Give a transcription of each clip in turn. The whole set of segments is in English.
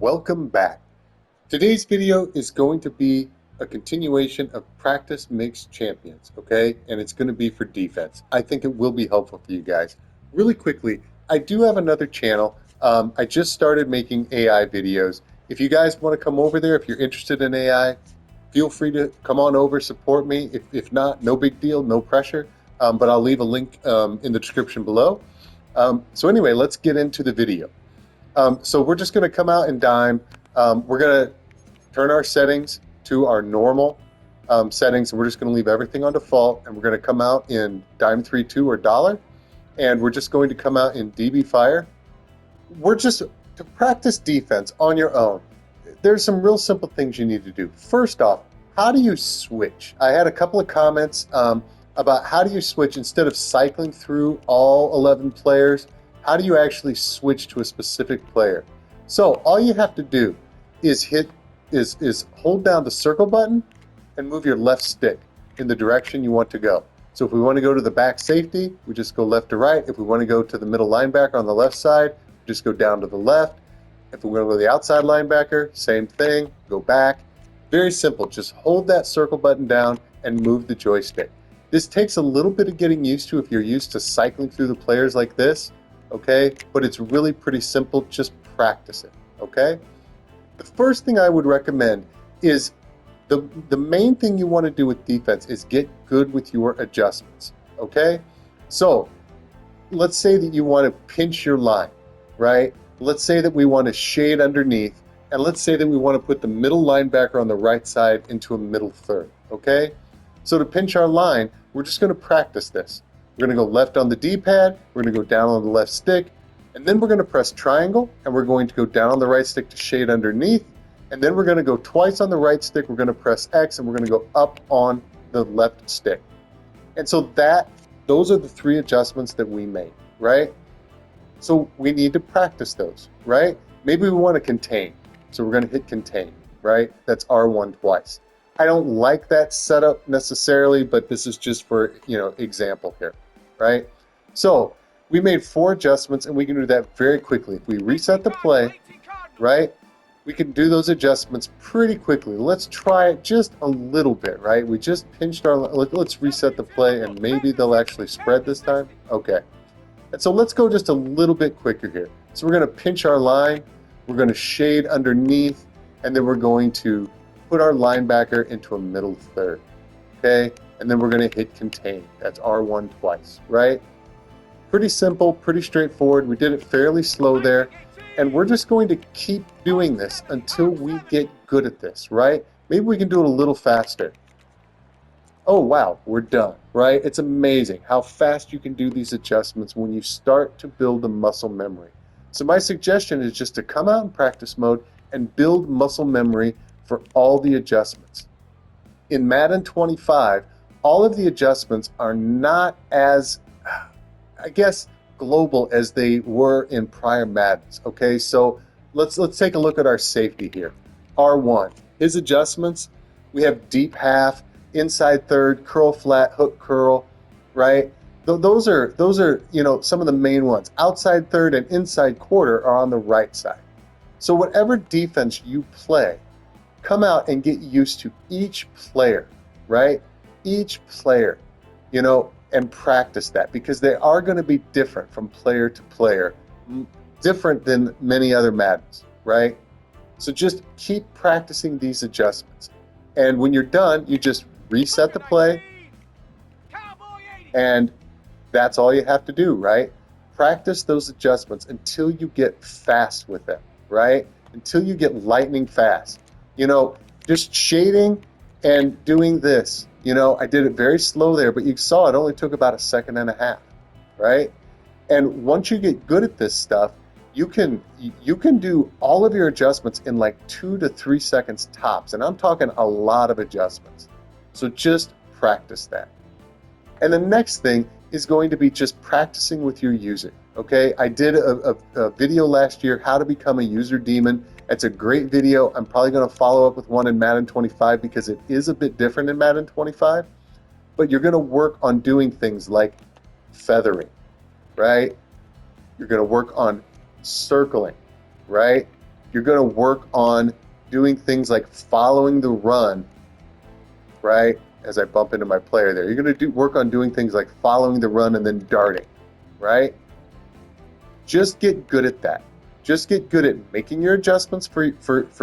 Welcome back. Today's video is going to be a continuation of Practice Makes Champions, okay? And it's going to be for defense. I think it will be helpful for you guys. Really quickly, I do have another channel. I just started making AI videos. If you guys want to come over there, if you're interested in AI, feel free to come on over, support me. If not, no big deal, no pressure. But I'll leave a link in the description below. So anyway, let's get into the video. So we're just going to come out and dime. We're going to turn our settings to our normal settings, and we're just going to leave everything on default, and we're going to come out in dime 3-2 or dollar, and we're just going to come out in DB Fire. We're just to practice defense on your own. There's some real simple things you need to do. First off, how do you switch? I had a couple of comments about how do you switch instead of cycling through all 11 players. How do you actually switch to a specific player? So all you have to do is hold down the circle button and move your left stick in the direction you want to go. So if we want to go to the back safety, we just go left to right. If we want to go to the middle linebacker on the left side, we just go down to the left. If we want to go to the outside linebacker, same thing, go back. Very simple, just hold that circle button down and move the joystick. This takes a little bit of getting used to if you're used to cycling through the players like this. Okay, but it's really pretty simple. Just practice it. Okay, the first thing I would recommend is the main thing you want to do with defense is get good with your adjustments. Okay, so let's say that you want to pinch your line, right? Let's say that we want to shade underneath, and let's say that we want to put the middle linebacker on the right side into a middle third. Okay, so to pinch our line, we're just going to practice this. We're going to go left on the D-pad, we're going to go down on the left stick, and then we're going to press triangle, and we're going to go down on the right stick to shade underneath, and then we're going to go twice on the right stick, we're going to press X, and we're going to go up on the left stick. And so those are the three adjustments that we made, right? So we need to practice those, right? Maybe we want to contain, so we're going to hit contain, right? That's R1 twice. I don't like that setup necessarily, but this is just for, example here, right? So we made 4 adjustments, and we can do that very quickly. If we reset the play, right, we can do those adjustments pretty quickly. Let's try it just a little bit, right? We just pinched let's reset the play, and maybe they'll actually spread this time. Okay. And so let's go just a little bit quicker here. So we're going to pinch our line, we're going to shade underneath, and then we're going to put our linebacker into a middle third, okay? And then we're going to hit contain. That's R1 twice, right? Pretty simple, pretty straightforward. We did it fairly slow there, and we're just going to keep doing this until we get good at this, right? Maybe we can do it a little faster. Oh, wow, we're done, right? It's amazing how fast you can do these adjustments when you start to build the muscle memory. So my suggestion is just to come out in practice mode and build muscle memory for all the adjustments. In Madden 25, all of the adjustments are not as, I guess, global as they were in prior Maddens. Okay, so let's take a look at our safety here. R1, his adjustments, we have deep half, inside third, curl flat, hook curl, right? Those are some of the main ones. Outside third and inside quarter are on the right side. So whatever defense you play, come out and get used to each player, right? Each player, and practice that, because they are going to be different from player to player, different than many other Maddens, right? So just keep practicing these adjustments. And when you're done, you just reset the play, and that's all you have to do, right? Practice those adjustments until you get fast with them, right? Until you get lightning fast. Just shading and doing this. I did it very slow there, but you saw it only took about 1.5 seconds, right? And once you get good at this stuff, you can do all of your adjustments in like 2 to 3 seconds tops. And I'm talking a lot of adjustments. So just practice that. And the next thing is going to be just practicing with your user. Okay, I did a video last year, how to become a user demon. It's a great video. I'm probably going to follow up with one in Madden 25 because it is a bit different in Madden 25. But you're going to work on doing things like feathering, right? You're going to work on circling, right? You're going to work on doing things like following the run, right? As I bump into my player there, you're going to work on doing things like following the run and then darting, right? Just get good at that. Just get good at making your adjustments for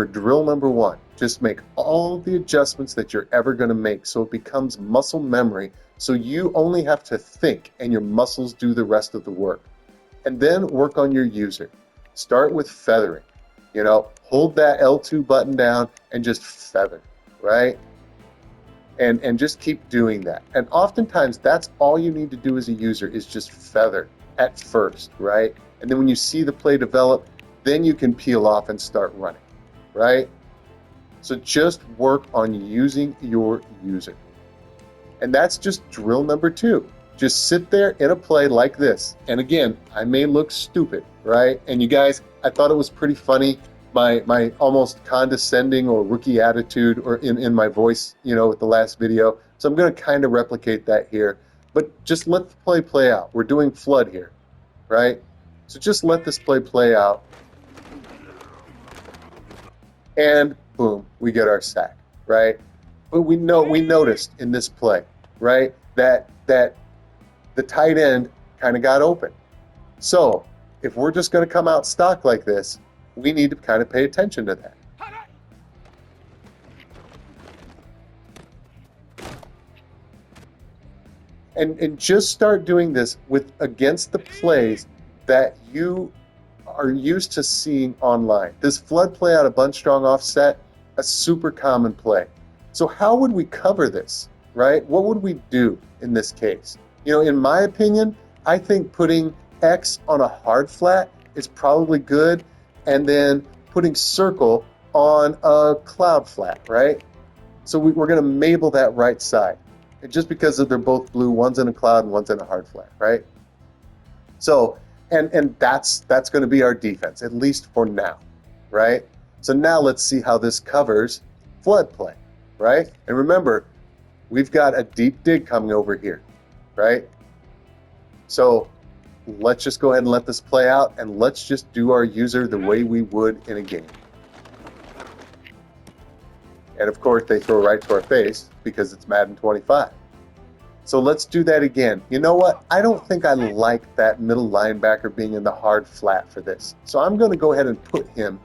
drill number one. Just make all the adjustments that you're ever going to make so it becomes muscle memory, so you only have to think and your muscles do the rest of the work. And then work on your user. Start with feathering. You know, hold that L2 button down and just feather, right? And just keep doing that. And oftentimes that's all you need to do as a user is just feather at first, right? And then when you see the play develop, then you can peel off and start running, right? So just work on using your user. And that's just drill number 2. Just sit there in a play like this. And again, I may look stupid, right? And you guys, I thought it was pretty funny, my almost condescending or rookie attitude or in my voice, you know, with the last video. So I'm going to kind of replicate that here. But just let the play out. We're doing flood here, right? So just let this play out. And boom, we get our sack, right? But we noticed in this play, right, that the tight end kind of got open. So if we're just going to come out stock like this, we need to kind of pay attention to that. And just start doing this against the plays that you are used to seeing online. This flood play out of bunch strong offset, a super common play. So how would we cover this, right? What would we do in this case? You know, in my opinion, I think putting X on a hard flat is probably good, and then putting circle on a cloud flat, right? So we're going to Mabel that right side. And just because they're both blue, one's in a cloud and one's in a hard flat, right? So, and that's going to be our defense, at least for now, right? So now let's see how this covers flood play, right? And remember, we've got a deep dig coming over here, right? So let's just go ahead and let this play out, and let's just do our user the way we would in a game. And of course, they throw right to our face because it's Madden 25. So let's do that again. You know what? I don't think I like that middle linebacker being in the hard flat for this. So I'm going to go ahead and put him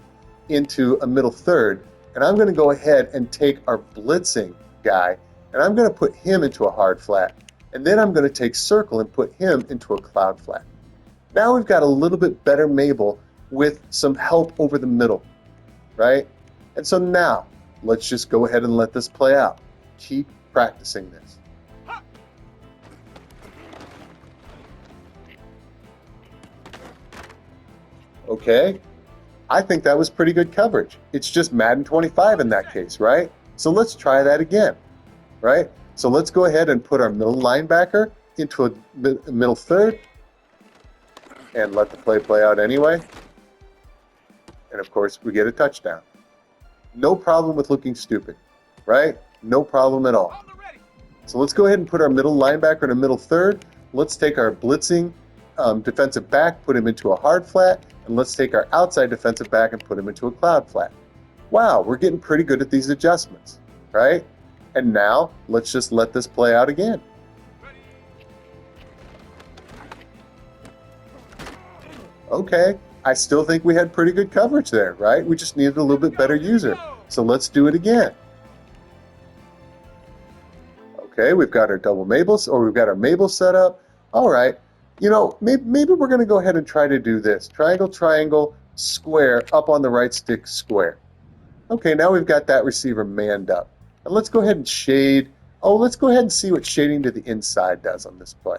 into a middle third, and I'm going to go ahead and take our blitzing guy, and I'm going to put him into a hard flat. And then I'm going to take circle and put him into a cloud flat. Now we've got a little bit better Mabel with some help over the middle, right? And so now, let's just go ahead and let this play out. Keep practicing this. Okay, I think that was pretty good coverage. It's just Madden 25 in that case, right? So let's try that again, right? So let's go ahead and put our middle linebacker into a middle third and let the play out anyway. And of course, we get a touchdown. No problem with looking stupid, right? No problem at all. So let's go ahead and put our middle linebacker in a middle third. Let's take our blitzing defensive back, put him into a hard flat, and let's take our outside defensive back and put him into a cloud flat. Wow, we're getting pretty good at these adjustments, right? And now, let's just let this play out again. Okay, I still think we had pretty good coverage there, right? We just needed a little bit better user. So let's do it again. Okay, we've got our double Mabels, or we've got our Mabel set up. All right, you know, maybe we're going to go ahead and try to do this. Triangle, triangle, square, up on the right stick, square. Okay, now we've got that receiver manned up. And let's go ahead and shade. Oh, let's go ahead and see what shading to the inside does on this play.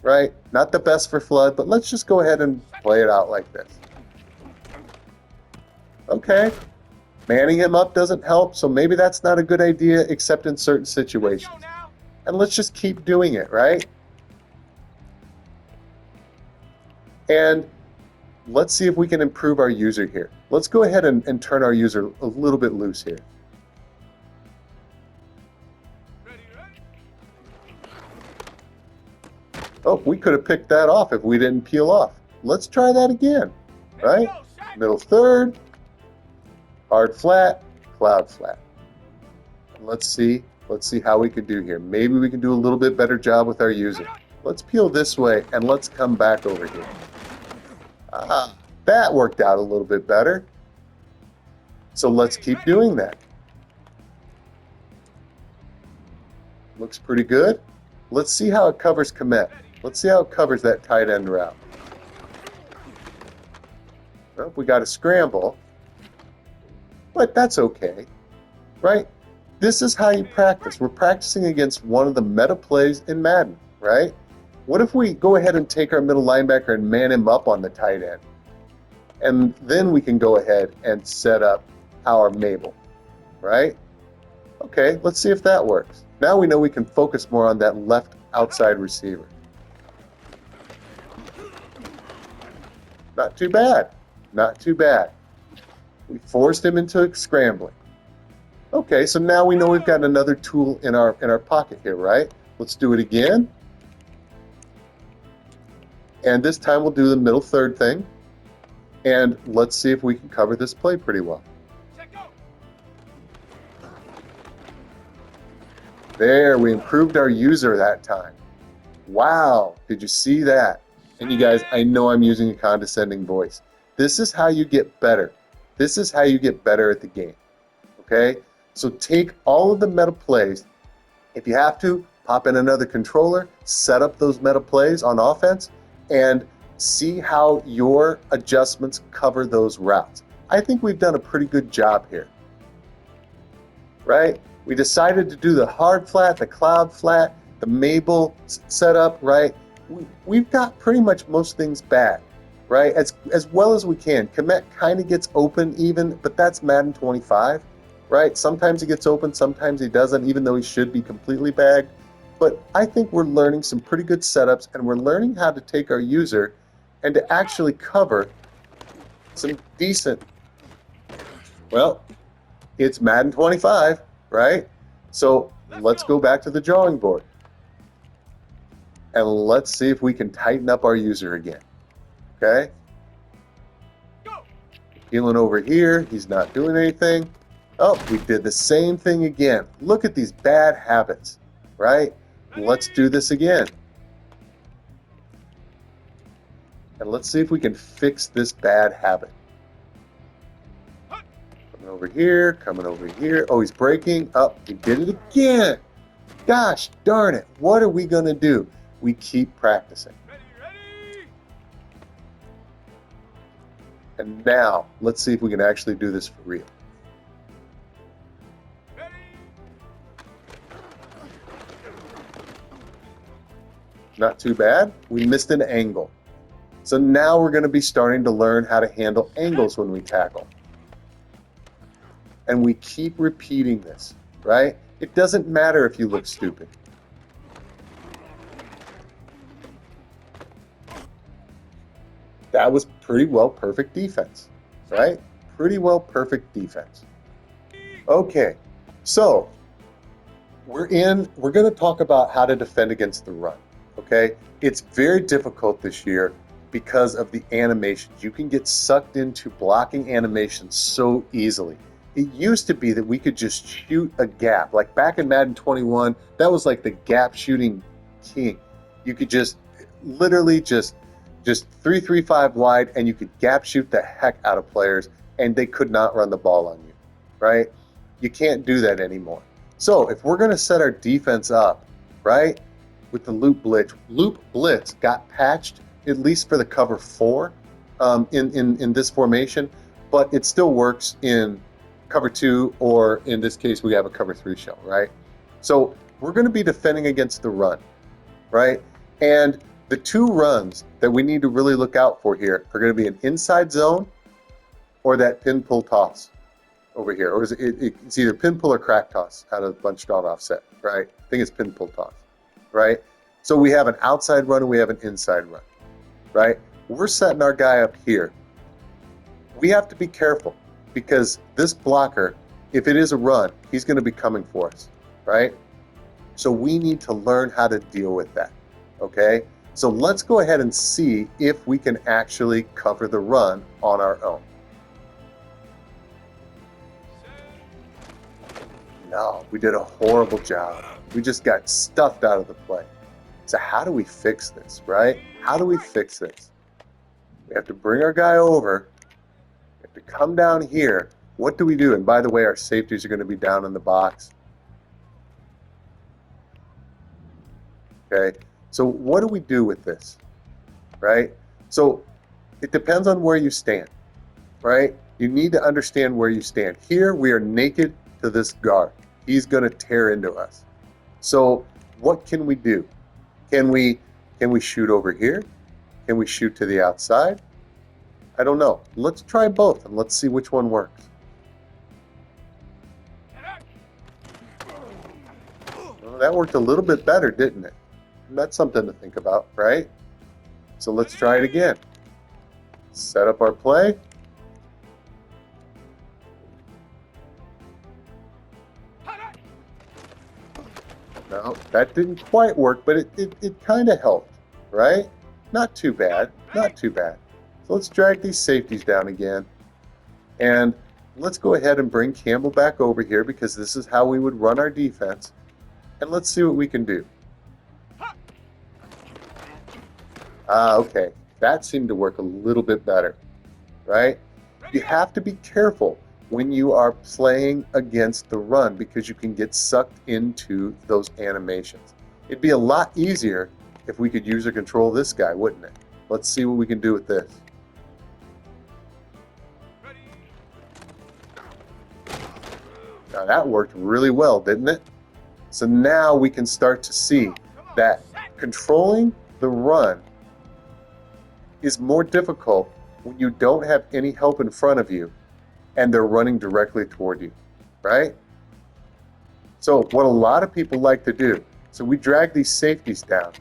Right? Not the best for flood, but let's just go ahead and play it out like this. Okay. Manning him up doesn't help, so maybe that's not a good idea except in certain situations. And let's just keep doing it, right? And let's see if we can improve our user here. Let's go ahead and turn our user a little bit loose here. Oh, we could have picked that off if we didn't peel off. Let's try that again, right? Middle third, Hard flat, cloud flat. Let's see how we could do here. Maybe we can do a little bit better job with our user. Let's peel this way and let's come back over here. Ah, that worked out a little bit better. So let's keep doing that. Looks pretty good. Let's see how it covers commit. Let's see how it covers that tight end route. Well, we got a scramble, but that's okay, right? This is how you practice. We're practicing against one of the meta plays in Madden, right? What if we go ahead and take our middle linebacker and man him up on the tight end? And then we can go ahead and set up our Mabel, right? Okay, let's see if that works. Now we know we can focus more on that left outside receiver. Not too bad. Not too bad. We forced him into scrambling. Okay, so now we know we've got another tool in our pocket here, right? Let's do it again. And this time we'll do the middle third thing. And let's see if we can cover this play pretty well. There, we improved our user that time. Wow, did you see that? And you guys, I know I'm using a condescending voice. This is how you get better. This is how you get better at the game. Okay? So take all of the meta plays. If you have to, pop in another controller, set up those meta plays on offense, and see how your adjustments cover those routes. I think we've done a pretty good job here. Right? We decided to do the hard flat, the cloud flat, the Mabel setup, right? We've got pretty much most things bad, right? As well as we can. Komet kind of gets open even, but that's Madden 25, right? Sometimes he gets open, sometimes he doesn't, even though he should be completely bagged. But I think we're learning some pretty good setups, and we're learning how to take our user and to actually cover some decent, well, it's Madden 25, right? So let's go back to the drawing board. And let's see if we can tighten up our user again. Okay? Healing over here. He's not doing anything. Oh, we did the same thing again. Look at these bad habits, right? Let's do this again. And let's see if we can fix this bad habit. Coming over here, coming over here. Oh, he's breaking. Oh, he did it again. Gosh darn it. What are we going to do? We keep practicing. And now, let's see if we can actually do this for real. Not too bad. We missed an angle. So now we're going to be starting to learn how to handle angles when we tackle. And we keep repeating this, right? It doesn't matter if you look stupid. That was pretty well perfect defense, right? Pretty well perfect defense. Okay, so we're going to talk about how to defend against the run, okay? It's very difficult this year because of the animations. You can get sucked into blocking animations so easily. It used to be that we could just shoot a gap. Like back in Madden 21, that was like the gap shooting king. You could just literally just 3-3-5 wide, and you could gap shoot the heck out of players, and they could not run the ball on you, right? You can't do that anymore. So if we're going to set our defense up, right, with the loop blitz got patched, at least for the cover 4 in this formation, but it still works in cover 2, or in this case, we have a cover 3 shell, right? So we're going to be defending against the run, right? And the 2 runs that we need to really look out for here are going to be an inside zone or that pin pull toss over here. Or it's either pin pull or crack toss out of bunched out offset, right? I think it's pin pull toss, right? So we have an outside run and we have an inside run, right? We're setting our guy up here. We have to be careful because this blocker, if it is a run, he's going to be coming for us, right? So we need to learn how to deal with that, okay? So let's go ahead and see if we can actually cover the run on our own. No, we did a horrible job. We just got stuffed out of the play. So how do we fix this, right? How do we fix this? We have to bring our guy over. We have to come down here. What do we do? And by the way, our safeties are going to be down in the box. Okay, so what do we do with this, right? So it depends on where you stand, right? You need to understand where you stand. Here, we are naked to this guard. He's going to tear into us. So what can we do? Can we shoot over here? Can we shoot to the outside? I don't know. Let's try both and let's see which one works. Well, that worked a little bit better, didn't it? That's something to think about, right? So let's try it again. Set up our play. No, that didn't quite work, but it kind of helped, right? Not too bad, not too bad. So let's drag these safeties down again. And let's go ahead and bring Campbell back over here because this is how we would run our defense. And let's see what we can do. Okay, that seemed to work a little bit better, right? You have to be careful when you are playing against the run because you can get sucked into those animations. It'd be a lot easier if we could user control this guy, wouldn't it? Let's see what we can do with this. Now that worked really well, didn't it? So now we can start to see that controlling the run is more difficult when you don't have any help in front of you and they're running directly toward you, right? So what a lot of people like to do, so we drag these safeties down,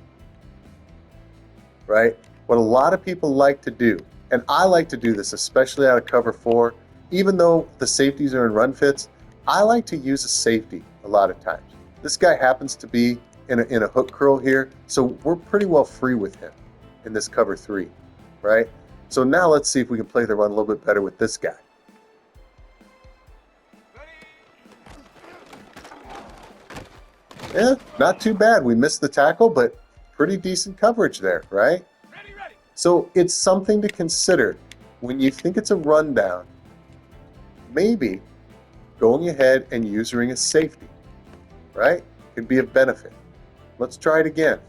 right? What a lot of people like to do, and I like to do this, especially out of cover 4, even though the safeties are in run fits, I like to use a safety a lot of times. This guy happens to be in a hook curl here, so we're pretty well free with him in this cover 3, right? So now let's see if we can play the run a little bit better with this guy. Yeah, not too bad. We missed the tackle, but pretty decent coverage there, right? So it's something to consider when you think it's a rundown. Maybe going ahead and using a safety, right? Could be a benefit. Let's try it again.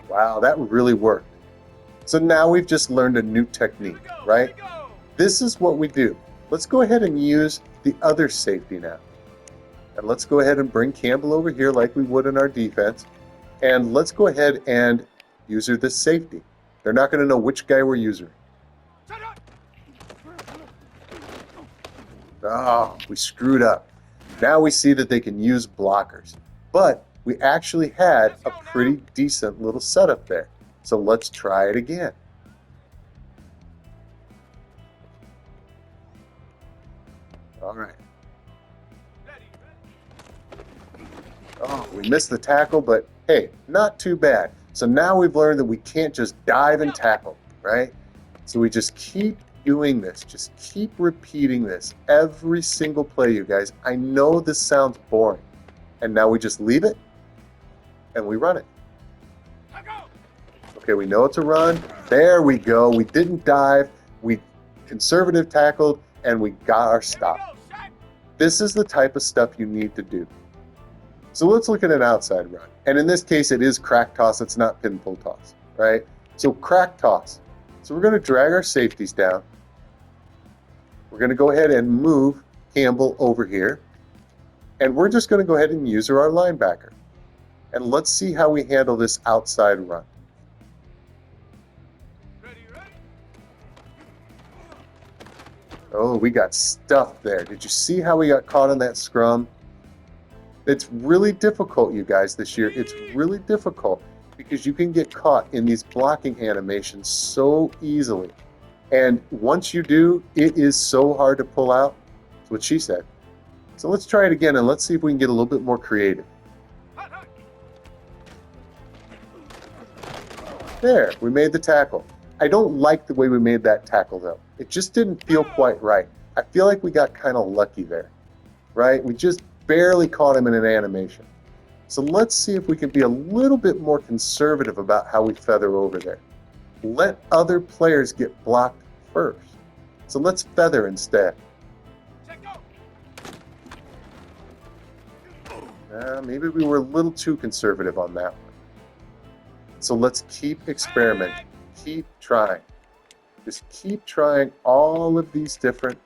Wow, that really worked. So now we've just learned a new technique, right? This is what we do. Let's go ahead and use the other safety now. And let's go ahead and bring Campbell over here like we would in our defense. And let's go ahead and user this safety. They're not going to know which guy we're using. Oh, we screwed up. Now we see that they can use blockers. But we actually had a pretty decent little setup there. So let's try it again. All right. Oh, we missed the tackle, but hey, not too bad. So now we've learned that we can't just dive and tackle, right? So we just keep doing this. Just keep repeating this every single play, you guys. I know this sounds boring. And now we just leave it and we run it. Okay, we know it's a run. There we go. We didn't dive. We conservative tackled and we got our stop. This is the type of stuff you need to do. So let's look at an outside run. And in this case, it is crack toss. It's not pin pull toss, right? So crack toss. So we're going to drag our safeties down. We're going to go ahead and move Campbell over here. And we're just going to go ahead and use our linebacker. And let's see how we handle this outside run. Oh, we got stuffed there. Did you see how we got caught in that scrum? It's really difficult, you guys, this year. It's really difficult because you can get caught in these blocking animations so easily. And once you do, it is so hard to pull out. That's what she said. So let's try it again and let's see if we can get a little bit more creative. There, we made the tackle. I don't like the way we made that tackle, though. It just didn't feel quite right. I feel like we got kind of lucky there, right? We just barely caught him in an animation. So let's see if we can be a little bit more conservative about how we feather over there. Let other players get blocked first. So let's feather instead. Maybe we were a little too conservative on that one. So let's keep experimenting. Keep trying. Just keep trying all of these different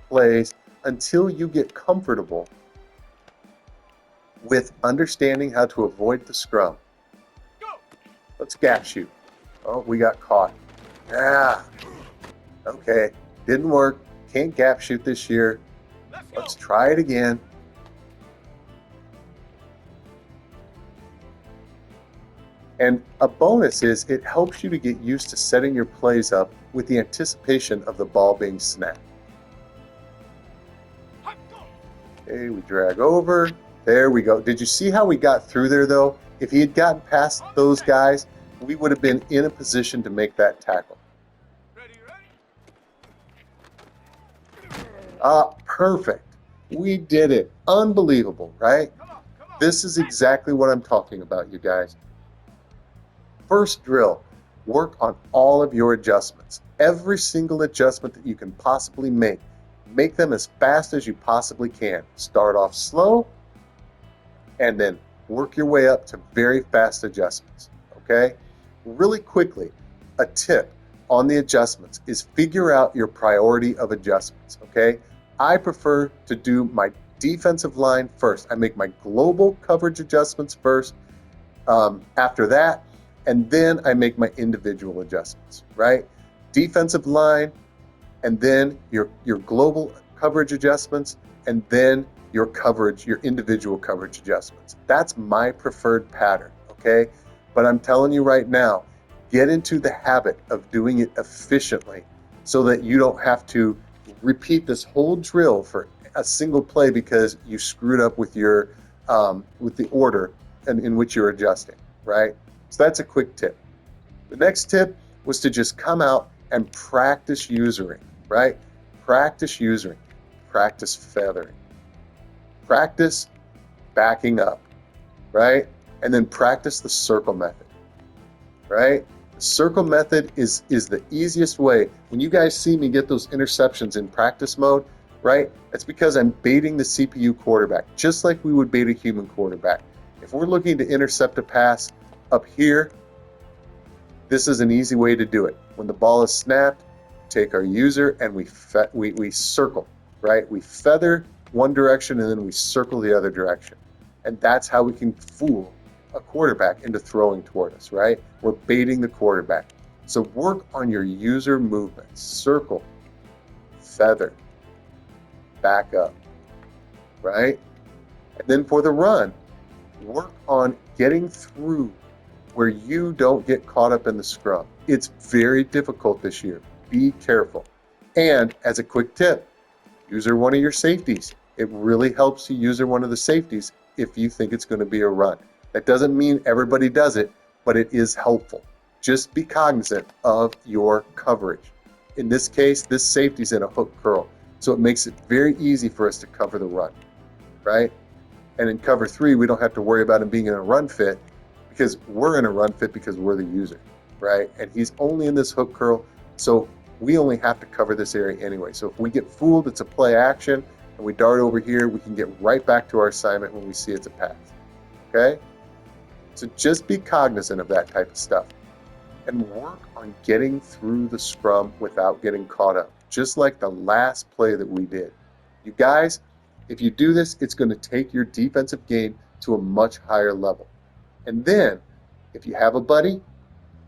plays until you get comfortable with understanding how to avoid the scrum. Let's gap shoot. Oh, we got caught. Yeah. Okay. Didn't work. Can't gap shoot this year. Let's try it again. And a bonus is it helps you to get used to setting your plays up with the anticipation of the ball being snapped. Okay, we drag over. There we go. Did you see how we got through there, though? If he had gotten past those guys, we would have been in a position to make that tackle. Perfect. We did it. Unbelievable, right? This is exactly what I'm talking about, you guys. First drill, work on all of your adjustments. Every single adjustment that you can possibly make. Make them as fast as you possibly can. Start off slow, and then work your way up to very fast adjustments, okay? Really quickly, a tip on the adjustments is figure out your priority of adjustments, okay? I prefer to do my defensive line first. I make my global coverage adjustments first. After that, and then I make my individual adjustments, right? Defensive line, and then your global coverage adjustments, and then your coverage, your individual coverage adjustments. That's my preferred pattern, okay? But I'm telling you right now, get into the habit of doing it efficiently so that you don't have to repeat this whole drill for a single play because you screwed up with your with the order in which you're adjusting, right? So that's a quick tip. The next tip was to just come out and practice usering, right? Practice usering, practice feathering, practice backing up, right? And then practice the circle method, right? The circle method is the easiest way. When you guys see me get those interceptions in practice mode, right? It's because I'm baiting the CPU quarterback, just like we would bait a human quarterback. If we're looking to intercept a pass, up here, this is an easy way to do it. When the ball is snapped, take our user and we circle, right? We feather one direction and then we circle the other direction. And that's how we can fool a quarterback into throwing toward us, right? We're baiting the quarterback. So work on your user movements. Circle, feather, back up, right? And then for the run, work on getting through where you don't get caught up in the scrum. It's very difficult this year. Be careful. And as a quick tip, user one of your safeties. It really helps you user one of the safeties if you think it's going to be a run. That doesn't mean everybody does it, but it is helpful. Just be cognizant of your coverage. In this case, this safety's in a hook curl, so it makes it very easy for us to cover the run, right? And in cover 3, we don't have to worry about him being in a run fit because we're in a run fit because we're the user, right? And he's only in this hook curl, so we only have to cover this area anyway. So if we get fooled, it's a play action, and we dart over here, we can get right back to our assignment when we see it's a pass, okay? So just be cognizant of that type of stuff and work on getting through the scrum without getting caught up, just like the last play that we did. You guys, if you do this, it's going to take your defensive game to a much higher level. And then, if you have a buddy,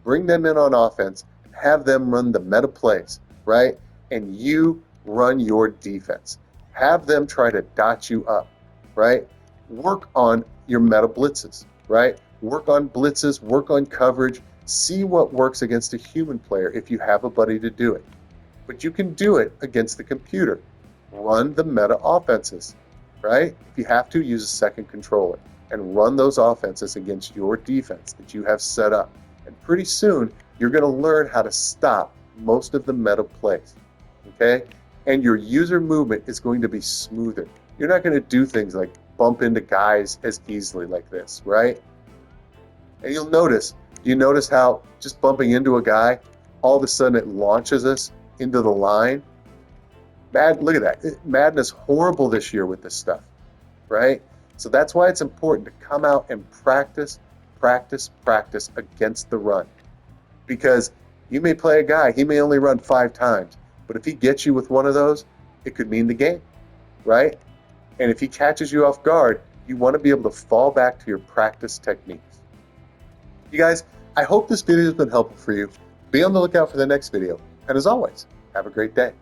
bring them in on offense and have them run the meta plays, right? And you run your defense. Have them try to dot you up, right? Work on your meta blitzes, right? Work on blitzes, work on coverage. See what works against a human player if you have a buddy to do it. But you can do it against the computer. Run the meta offenses, right? If you have to, use a second controller and run those offenses against your defense that you have set up. And pretty soon, you're going to learn how to stop most of the meta plays, okay? and your user movement is going to be smoother. You're not going to do things like bump into guys as easily like this, right? And you notice how just bumping into a guy, all of a sudden it launches us into the line. Look at that. Madden is horrible this year with this stuff, right? So that's why it's important to come out and practice against the run. Because you may play a guy, he may only run 5 times, but if he gets you with one of those, it could mean the game, right? And if he catches you off guard, you want to be able to fall back to your practice techniques. You guys, I hope this video has been helpful for you. Be on the lookout for the next video. And as always, have a great day.